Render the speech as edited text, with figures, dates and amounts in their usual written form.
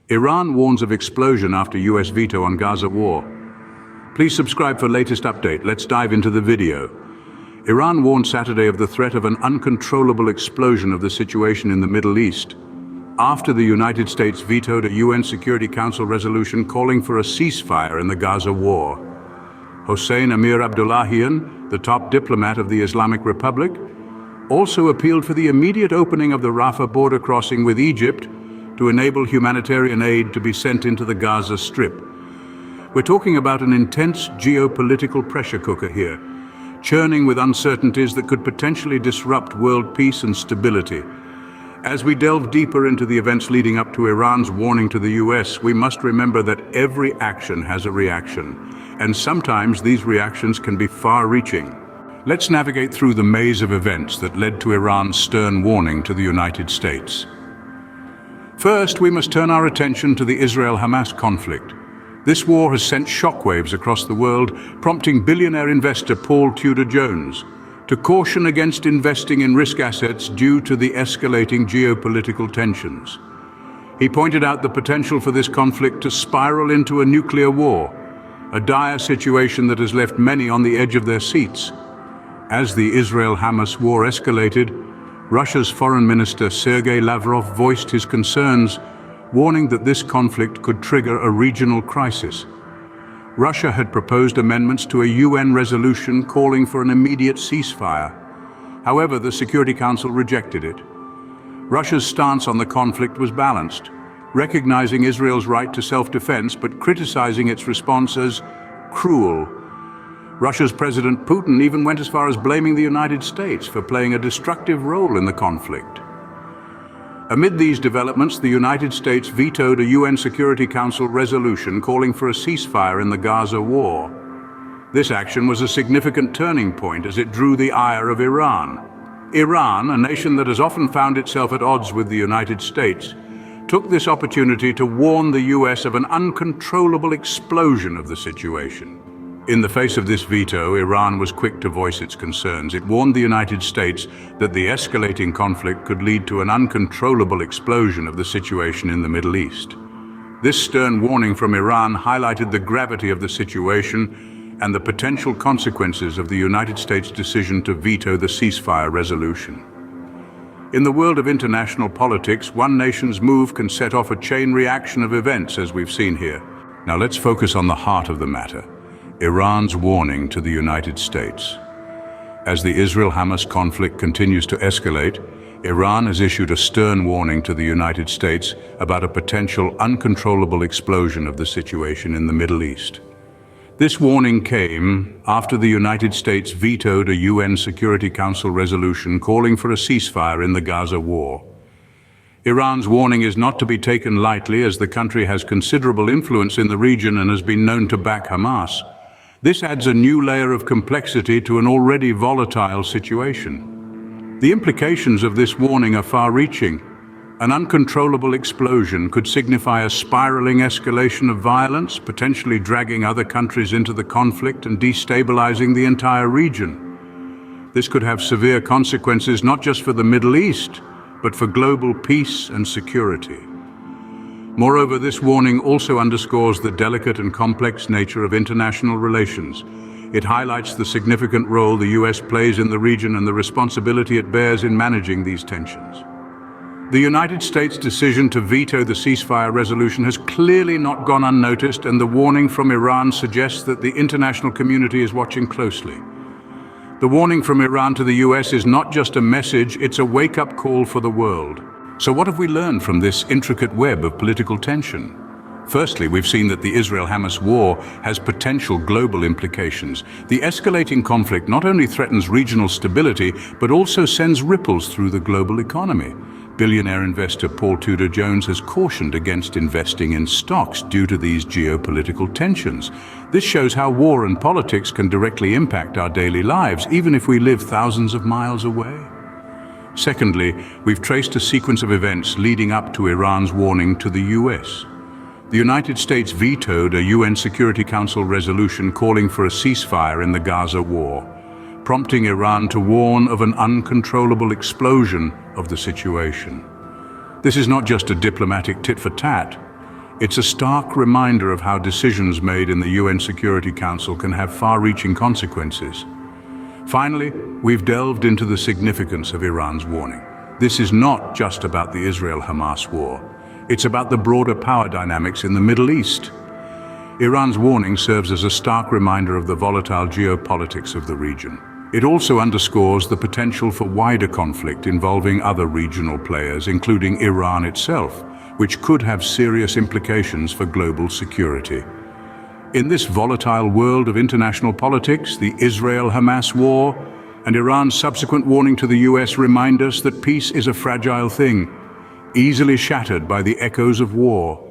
Iran warns of explosion after US veto on Gaza war. Please subscribe for latest update. Let's dive into the video. Iran warned Saturday of the threat of an uncontrollable explosion of the situation in the Middle East after the United States vetoed a UN Security Council resolution calling for a ceasefire in the Gaza war. Hossein Amir Abdullahian, the top diplomat of the Islamic Republic, also appealed for the immediate opening of the Rafah border crossing with Egypt to enable humanitarian aid to be sent into the Gaza Strip. We're talking about an intense geopolitical pressure cooker here, churning with uncertainties that could potentially disrupt world peace and stability. As we delve deeper into the events leading up to Iran's warning to the US, we must remember that every action has a reaction, and sometimes these reactions can be far-reaching. Let's navigate through the maze of events that led to Iran's stern warning to the United States. First, we must turn our attention to the Israel-Hamas conflict. This war has sent shockwaves across the world, prompting billionaire investor Paul Tudor Jones to caution against investing in risk assets due to the escalating geopolitical tensions. He pointed out the potential for this conflict to spiral into a nuclear war, a dire situation that has left many on the edge of their seats. As the Israel-Hamas war escalated, Russia's Foreign Minister Sergei Lavrov voiced his concerns, warning that this conflict could trigger a regional crisis. Russia had proposed amendments to a UN resolution calling for an immediate ceasefire. However, the Security Council rejected it. Russia's stance on the conflict was balanced, recognizing Israel's right to self-defense but criticizing its response as cruel. Russia's President Putin even went as far as blaming the United States for playing a destructive role in the conflict. Amid these developments, the United States vetoed a UN Security Council resolution calling for a ceasefire in the Gaza war. This action was a significant turning point as it drew the ire of Iran. Iran, a nation that has often found itself at odds with the United States, took this opportunity to warn the US of an uncontrollable explosion of the situation. In the face of this veto, Iran was quick to voice its concerns. It warned the United States that the escalating conflict could lead to an uncontrollable explosion of the situation in the Middle East. This stern warning from Iran highlighted the gravity of the situation and the potential consequences of the United States' decision to veto the ceasefire resolution. In the world of international politics, one nation's move can set off a chain reaction of events, as we've seen here. Now let's focus on the heart of the matter. Iran's warning to the United States. As the Israel-Hamas conflict continues to escalate, Iran has issued a stern warning to the United States about a potential uncontrollable explosion of the situation in the Middle East. This warning came after the United States vetoed a UN Security Council resolution calling for a ceasefire in the Gaza war. Iran's warning is not to be taken lightly, as the country has considerable influence in the region and has been known to back Hamas. This adds a new layer of complexity to an already volatile situation. The implications of this warning are far-reaching. An uncontrollable explosion could signify a spiraling escalation of violence, potentially dragging other countries into the conflict and destabilizing the entire region. This could have severe consequences not just for the Middle East, but for global peace and security. Moreover, this warning also underscores the delicate and complex nature of international relations. It highlights the significant role the US plays in the region and the responsibility it bears in managing these tensions. The United States' decision to veto the ceasefire resolution has clearly not gone unnoticed, and the warning from Iran suggests that the international community is watching closely. The warning from Iran to the US is not just a message, it's a wake-up call for the world. So what have we learned from this intricate web of political tension? Firstly, we've seen that the Israel-Hamas war has potential global implications. The escalating conflict not only threatens regional stability, but also sends ripples through the global economy. Billionaire investor Paul Tudor Jones has cautioned against investing in stocks due to these geopolitical tensions. This shows how war and politics can directly impact our daily lives, even if we live thousands of miles away. Secondly, we've traced a sequence of events leading up to Iran's warning to the US. The United States vetoed a UN Security Council resolution calling for a ceasefire in the Gaza war, prompting Iran to warn of an uncontrollable explosion of the situation. This is not just a diplomatic tit-for-tat. It's a stark reminder of how decisions made in the UN Security Council can have far-reaching consequences. Finally, we've delved into the significance of Iran's warning. This is not just about the Israel-Hamas war. It's about the broader power dynamics in the Middle East. Iran's warning serves as a stark reminder of the volatile geopolitics of the region. It also underscores the potential for wider conflict involving other regional players, including Iran itself, which could have serious implications for global security. In this volatile world of international politics, the Israel-Hamas war and Iran's subsequent warning to the US remind us that peace is a fragile thing, easily shattered by the echoes of war.